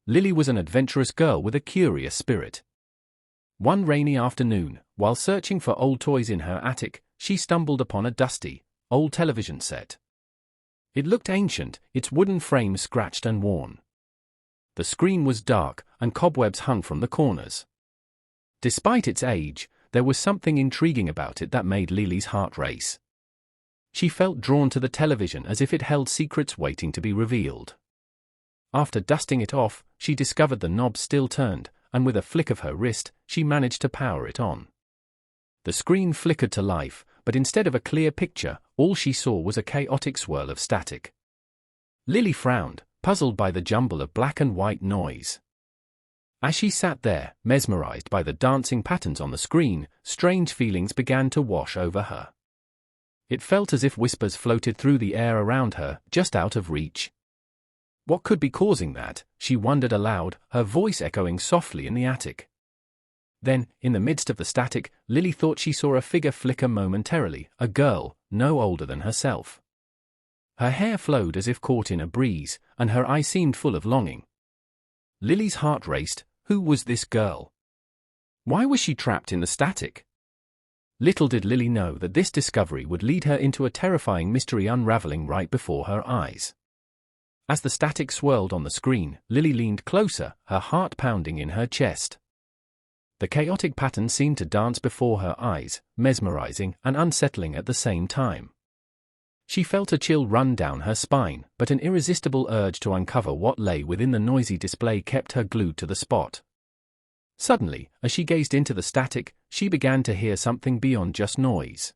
Lily was an adventurous girl with a curious spirit. One rainy afternoon, while searching for old toys in her attic, she stumbled upon a dusty, old television set. It looked ancient, its wooden frame scratched and worn. The screen was dark, and cobwebs hung from the corners. Despite its age, there was something intriguing about it that made Lily's heart race. She felt drawn to the television as if it held secrets waiting to be revealed. After dusting it off, she discovered the knob still turned, and with a flick of her wrist, she managed to power it on. The screen flickered to life, but instead of a clear picture, all she saw was a chaotic swirl of static. Lily frowned, puzzled by the jumble of black and white noise. As she sat there, mesmerized by the dancing patterns on the screen, strange feelings began to wash over her. It felt as if whispers floated through the air around her, just out of reach. What could be causing that? She wondered aloud, her voice echoing softly in the attic. Then, in the midst of the static, Lily thought she saw a figure flicker momentarily, a girl, no older than herself. Her hair flowed as if caught in a breeze, and her eyes seemed full of longing. Lily's heart raced. Who was this girl? Why was she trapped in the static? Little did Lily know that this discovery would lead her into a terrifying mystery unraveling right before her eyes. As the static swirled on the screen, Lily leaned closer, her heart pounding in her chest. The chaotic pattern seemed to dance before her eyes, mesmerizing and unsettling at the same time. She felt a chill run down her spine, but an irresistible urge to uncover what lay within the noisy display kept her glued to the spot. Suddenly, as she gazed into the static, she began to hear something beyond just noise.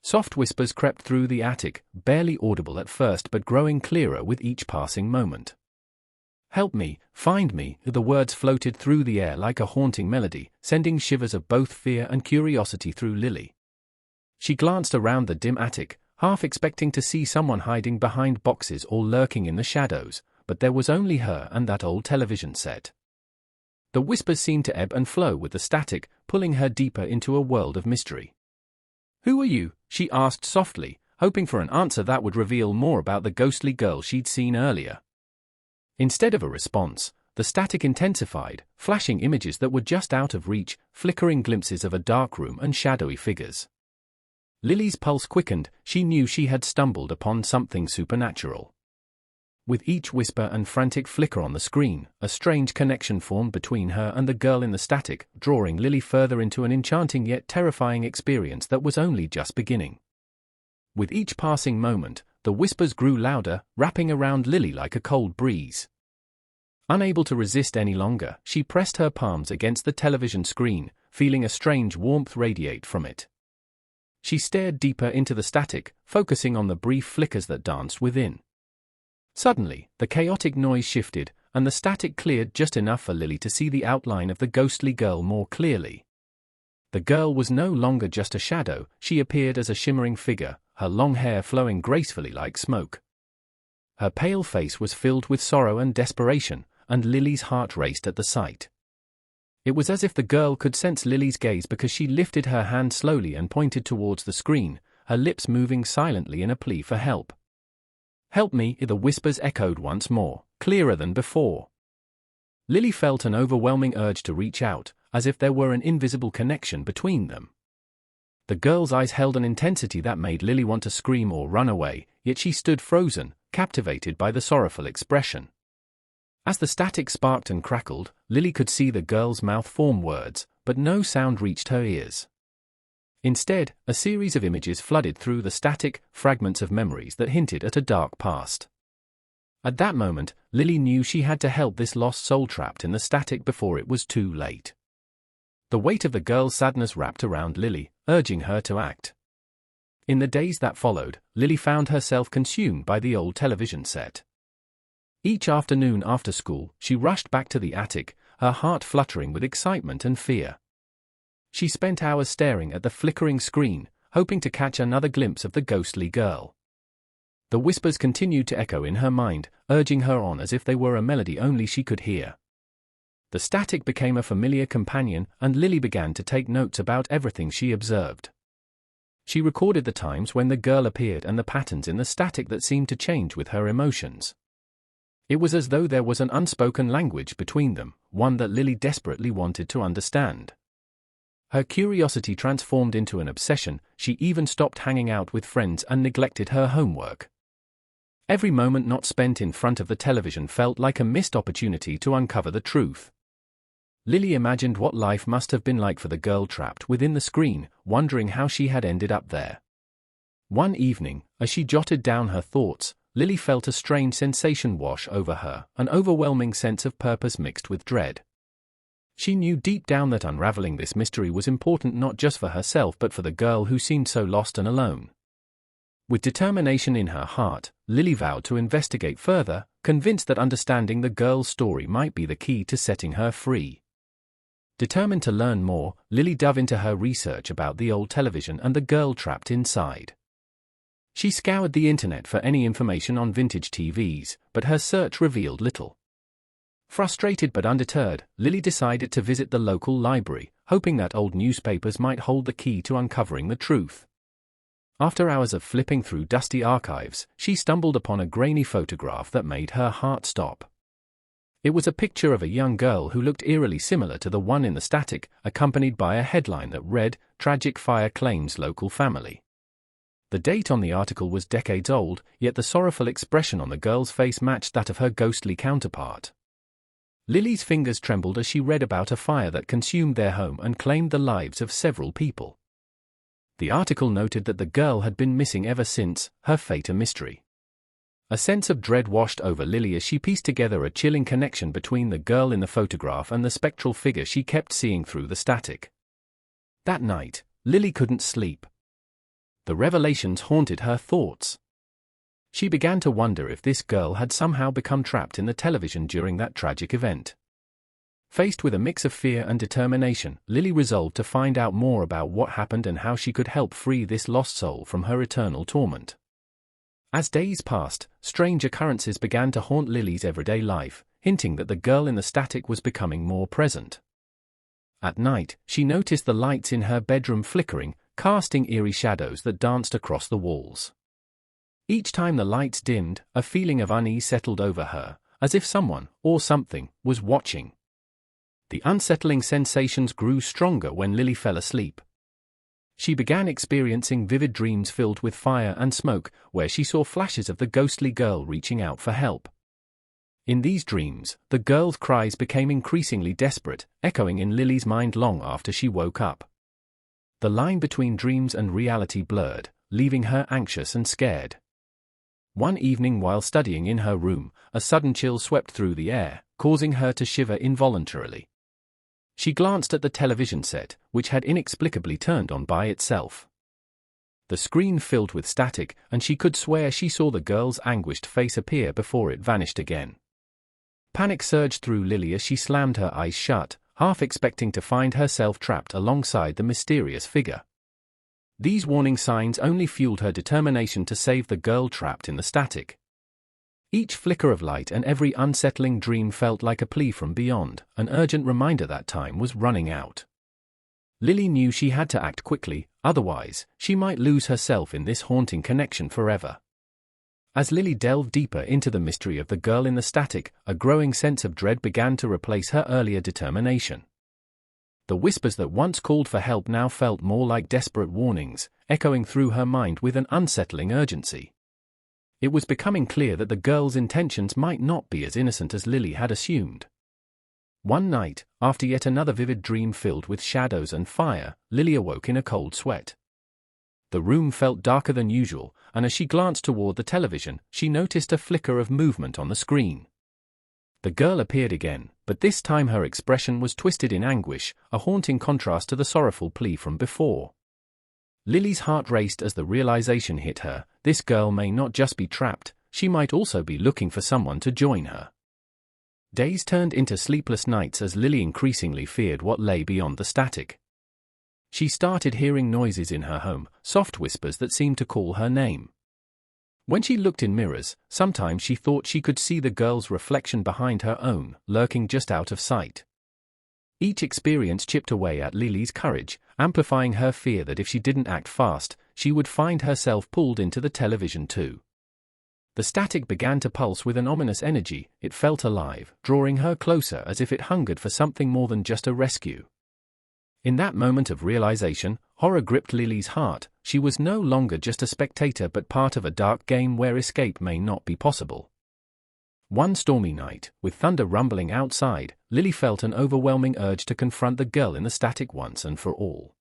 Soft whispers crept through the attic, barely audible at first but growing clearer with each passing moment. "Help me, find me," the words floated through the air like a haunting melody, sending shivers of both fear and curiosity through Lily. She glanced around the dim attic, half expecting to see someone hiding behind boxes or lurking in the shadows, but there was only her and that old television set. The whispers seemed to ebb and flow with the static, pulling her deeper into a world of mystery. "Who are you?" she asked softly, hoping for an answer that would reveal more about the ghostly girl she'd seen earlier. Instead of a response, the static intensified, flashing images that were just out of reach, flickering glimpses of a dark room and shadowy figures. Lily's pulse quickened, she knew she had stumbled upon something supernatural. With each whisper and frantic flicker on the screen, a strange connection formed between her and the girl in the static, drawing Lily further into an enchanting yet terrifying experience that was only just beginning. With each passing moment, the whispers grew louder, wrapping around Lily like a cold breeze. Unable to resist any longer, she pressed her palms against the television screen, feeling a strange warmth radiate from it. She stared deeper into the static, focusing on the brief flickers that danced within. Suddenly, the chaotic noise shifted, and the static cleared just enough for Lily to see the outline of the ghostly girl more clearly. The girl was no longer just a shadow, she appeared as a shimmering figure, her long hair flowing gracefully like smoke. Her pale face was filled with sorrow and desperation, and Lily's heart raced at the sight. It was as if the girl could sense Lily's gaze because she lifted her hand slowly and pointed towards the screen, her lips moving silently in a plea for help. "Help me," the whispers echoed once more, clearer than before. Lily felt an overwhelming urge to reach out, as if there were an invisible connection between them. The girl's eyes held an intensity that made Lily want to scream or run away, yet she stood frozen, captivated by the sorrowful expression. As the static sparked and crackled, Lily could see the girl's mouth form words, but no sound reached her ears. Instead, a series of images flooded through the static, fragments of memories that hinted at a dark past. At that moment, Lily knew she had to help this lost soul trapped in the static before it was too late. The weight of the girl's sadness wrapped around Lily, urging her to act. In the days that followed, Lily found herself consumed by the old television set. Each afternoon after school, she rushed back to the attic, her heart fluttering with excitement and fear. She spent hours staring at the flickering screen, hoping to catch another glimpse of the ghostly girl. The whispers continued to echo in her mind, urging her on as if they were a melody only she could hear. The static became a familiar companion, and Lily began to take notes about everything she observed. She recorded the times when the girl appeared and the patterns in the static that seemed to change with her emotions. It was as though there was an unspoken language between them, one that Lily desperately wanted to understand. Her curiosity transformed into an obsession. She even stopped hanging out with friends and neglected her homework. Every moment not spent in front of the television felt like a missed opportunity to uncover the truth. Lily imagined what life must have been like for the girl trapped within the screen, wondering how she had ended up there. One evening, as she jotted down her thoughts, Lily felt a strange sensation wash over her, an overwhelming sense of purpose mixed with dread. She knew deep down that unraveling this mystery was important not just for herself but for the girl who seemed so lost and alone. With determination in her heart, Lily vowed to investigate further, convinced that understanding the girl's story might be the key to setting her free. Determined to learn more, Lily dove into her research about the old television and the girl trapped inside. She scoured the internet for any information on vintage TVs, but her search revealed little. Frustrated but undeterred, Lily decided to visit the local library, hoping that old newspapers might hold the key to uncovering the truth. After hours of flipping through dusty archives, she stumbled upon a grainy photograph that made her heart stop. It was a picture of a young girl who looked eerily similar to the one in the static, accompanied by a headline that read, "Tragic Fire Claims Local Family." The date on the article was decades old, yet the sorrowful expression on the girl's face matched that of her ghostly counterpart. Lily's fingers trembled as she read about a fire that consumed their home and claimed the lives of several people. The article noted that the girl had been missing ever since, her fate a mystery. A sense of dread washed over Lily as she pieced together a chilling connection between the girl in the photograph and the spectral figure she kept seeing through the static. That night, Lily couldn't sleep. The revelations haunted her thoughts. She began to wonder if this girl had somehow become trapped in the television during that tragic event. Faced with a mix of fear and determination, Lily resolved to find out more about what happened and how she could help free this lost soul from her eternal torment. As days passed, strange occurrences began to haunt Lily's everyday life, hinting that the girl in the static was becoming more present. At night, she noticed the lights in her bedroom flickering, casting eerie shadows that danced across the walls. Each time the lights dimmed, a feeling of unease settled over her, as if someone, or something, was watching. The unsettling sensations grew stronger when Lily fell asleep. She began experiencing vivid dreams filled with fire and smoke, where she saw flashes of the ghostly girl reaching out for help. In these dreams, the girl's cries became increasingly desperate, echoing in Lily's mind long after she woke up. The line between dreams and reality blurred, leaving her anxious and scared. One evening while studying in her room, a sudden chill swept through the air, causing her to shiver involuntarily. She glanced at the television set, which had inexplicably turned on by itself. The screen filled with static, and she could swear she saw the girl's anguished face appear before it vanished again. Panic surged through Lily as she slammed her eyes shut, half expecting to find herself trapped alongside the mysterious figure. These warning signs only fueled her determination to save the girl trapped in the static. Each flicker of light and every unsettling dream felt like a plea from beyond, an urgent reminder that time was running out. Lily knew she had to act quickly, otherwise, she might lose herself in this haunting connection forever. As Lily delved deeper into the mystery of the girl in the static, a growing sense of dread began to replace her earlier determination. The whispers that once called for help now felt more like desperate warnings, echoing through her mind with an unsettling urgency. It was becoming clear that the girl's intentions might not be as innocent as Lily had assumed. One night, after yet another vivid dream filled with shadows and fire, Lily awoke in a cold sweat. The room felt darker than usual, and as she glanced toward the television, she noticed a flicker of movement on the screen. The girl appeared again, but this time her expression was twisted in anguish, a haunting contrast to the sorrowful plea from before. Lily's heart raced as the realization hit her: this girl may not just be trapped, she might also be looking for someone to join her. Days turned into sleepless nights as Lily increasingly feared what lay beyond the static. She started hearing noises in her home, soft whispers that seemed to call her name. When she looked in mirrors, sometimes she thought she could see the girl's reflection behind her own, lurking just out of sight. Each experience chipped away at Lily's courage, amplifying her fear that if she didn't act fast, she would find herself pulled into the television too. The static began to pulse with an ominous energy. It felt alive, drawing her closer as if it hungered for something more than just a rescue. In that moment of realization, horror gripped Lily's heart. She was no longer just a spectator but part of a dark game where escape may not be possible. One stormy night, with thunder rumbling outside, Lily felt an overwhelming urge to confront the girl in the static once and for all.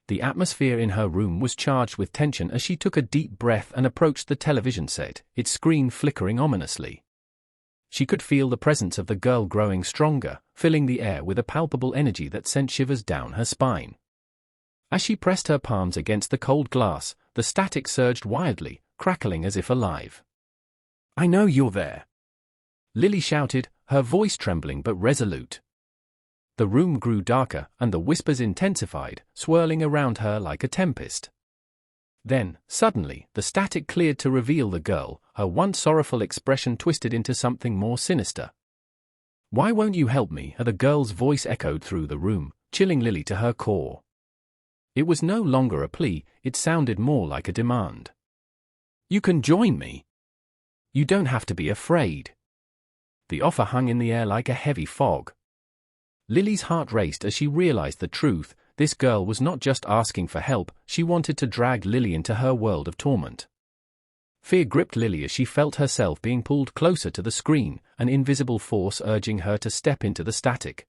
The atmosphere in her room was charged with tension as she took a deep breath and approached the television set, its screen flickering ominously. She could feel the presence of the girl growing stronger, filling the air with a palpable energy that sent shivers down her spine. As she pressed her palms against the cold glass, the static surged wildly, crackling as if alive. "I know you're there," Lily shouted, her voice trembling but resolute. The room grew darker, and the whispers intensified, swirling around her like a tempest. Then, suddenly, the static cleared to reveal the girl, her once sorrowful expression twisted into something more sinister. "Why won't you help me?" The girl's voice echoed through the room, chilling Lily to her core. It was no longer a plea, it sounded more like a demand. "You can join me. You don't have to be afraid." The offer hung in the air like a heavy fog. Lily's heart raced as she realized the truth. This girl was not just asking for help, she wanted to drag Lily into her world of torment. Fear gripped Lily as she felt herself being pulled closer to the screen, an invisible force urging her to step into the static.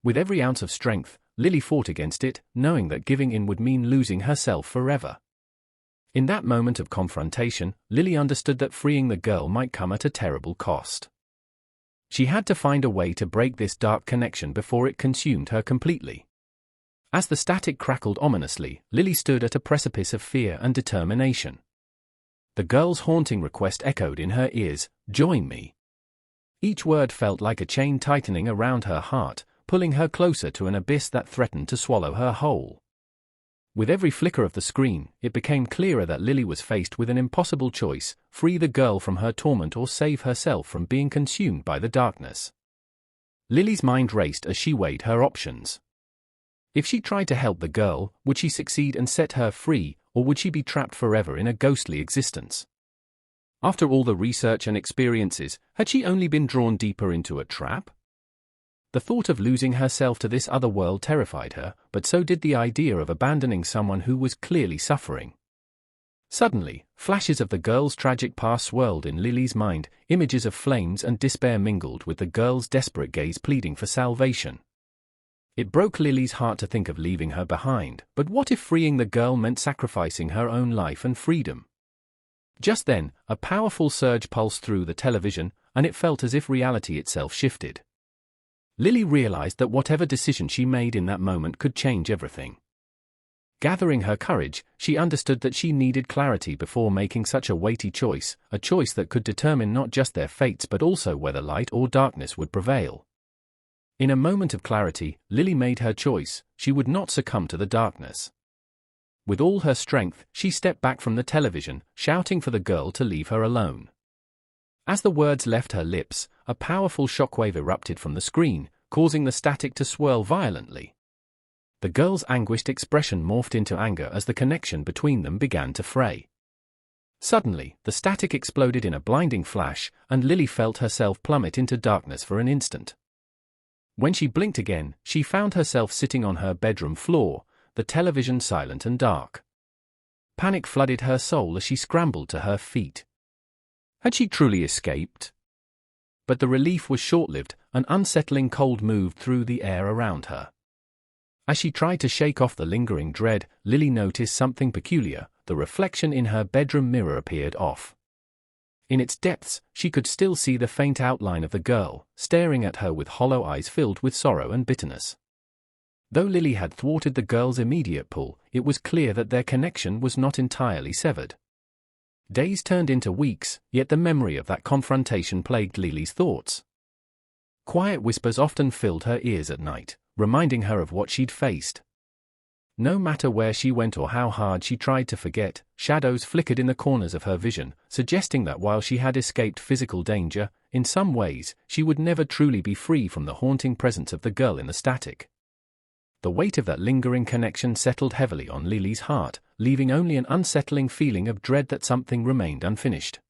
With every ounce of strength, Lily fought against it, knowing that giving in would mean losing herself forever. In that moment of confrontation, Lily understood that freeing the girl might come at a terrible cost. She had to find a way to break this dark connection before it consumed her completely. As the static crackled ominously, Lily stood at a precipice of fear and determination. The girl's haunting request echoed in her ears, "Join me." Each word felt like a chain tightening around her heart, pulling her closer to an abyss that threatened to swallow her whole. With every flicker of the screen, it became clearer that Lily was faced with an impossible choice: free the girl from her torment or save herself from being consumed by the darkness. Lily's mind raced as she weighed her options. If she tried to help the girl, would she succeed and set her free, or would she be trapped forever in a ghostly existence? After all the research and experiences, had she only been drawn deeper into a trap? The thought of losing herself to this other world terrified her, but so did the idea of abandoning someone who was clearly suffering. Suddenly, flashes of the girl's tragic past swirled in Lily's mind, images of flames and despair mingled with the girl's desperate gaze pleading for salvation. It broke Lily's heart to think of leaving her behind, but what if freeing the girl meant sacrificing her own life and freedom? Just then, a powerful surge pulsed through the television, and it felt as if reality itself shifted. Lily realized that whatever decision she made in that moment could change everything. Gathering her courage, she understood that she needed clarity before making such a weighty choice, a choice that could determine not just their fates but also whether light or darkness would prevail. In a moment of clarity, Lily made her choice: she would not succumb to the darkness. With all her strength, she stepped back from the television, shouting for the girl to leave her alone. As the words left her lips, a powerful shockwave erupted from the screen, causing the static to swirl violently. The girl's anguished expression morphed into anger as the connection between them began to fray. Suddenly, the static exploded in a blinding flash, and Lily felt herself plummet into darkness for an instant. When she blinked again, she found herself sitting on her bedroom floor, the television silent and dark. Panic flooded her soul as she scrambled to her feet. Had she truly escaped? But the relief was short-lived. An unsettling cold moved through the air around her. As she tried to shake off the lingering dread, Lily noticed something peculiar. The reflection in her bedroom mirror appeared off. In its depths, she could still see the faint outline of the girl, staring at her with hollow eyes filled with sorrow and bitterness. Though Lily had thwarted the girl's immediate pull, it was clear that their connection was not entirely severed. Days turned into weeks, yet the memory of that confrontation plagued Lily's thoughts. Quiet whispers often filled her ears at night, reminding her of what she'd faced. No matter where she went or how hard she tried to forget, shadows flickered in the corners of her vision, suggesting that while she had escaped physical danger, in some ways, she would never truly be free from the haunting presence of the girl in the static. The weight of that lingering connection settled heavily on Lily's heart, leaving only an unsettling feeling of dread that something remained unfinished.